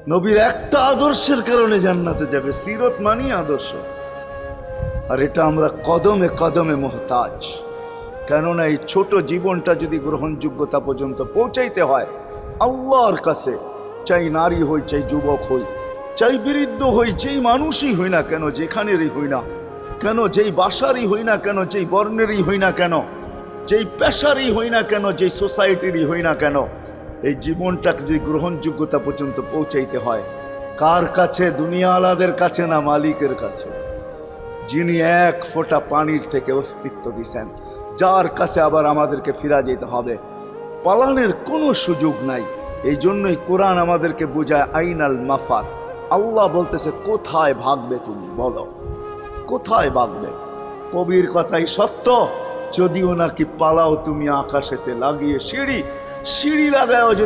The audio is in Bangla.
নবীর একটা আদর্শের কারণে জান্নাতে যাবে। সিরত মানি আদর্শ। আর এটা আমরা কদমে কদমে মুহতাজ। কেননা এই ছোট জীবনটা যদি গ্রহণযোগ্যতা পর্যন্ত পৌঁছাইতে হয় আল্লাহর কাছে, চাই নারী হই, চাই যুবক হই, চাই বৃদ্ধ হই, যেই মানুষই হই না কেন, যেখানেরই হই না কেন, যেই বাসারই হই না কেন, যেই বর্ণেরই হই না কেন, যেই পেশারই হই না কেন, যেই সোসাইটিরই হই না কেন, এই জীবনটাকে যদি গ্রহণযোগ্যতা পর্যন্ত পৌঁছাইতে হয় কার কাছে? দুনিয়া আলাদের কাছে না, মালিকের কাছে, যিনি এক ফোঁটা পানির থেকে অস্তিত্ব দিছেন, যার কাছে আবার আমাদেরকে ফিরা যেতে হবে। পালানের কোনো সুযোগ নাই। এই জন্যই কোরআন আমাদেরকে বোঝায় আইনাল মাফার। আল্লাহ বলতেছে কোথায় ভাগবে তুমি, বলো কোথায় ভাগবে? কবির কথাই সত্য, যদিও নাকি পালাও তুমি আকাশেতে লাগিয়ে সিঁড়ি, সিঁড়ি লাগাও যদি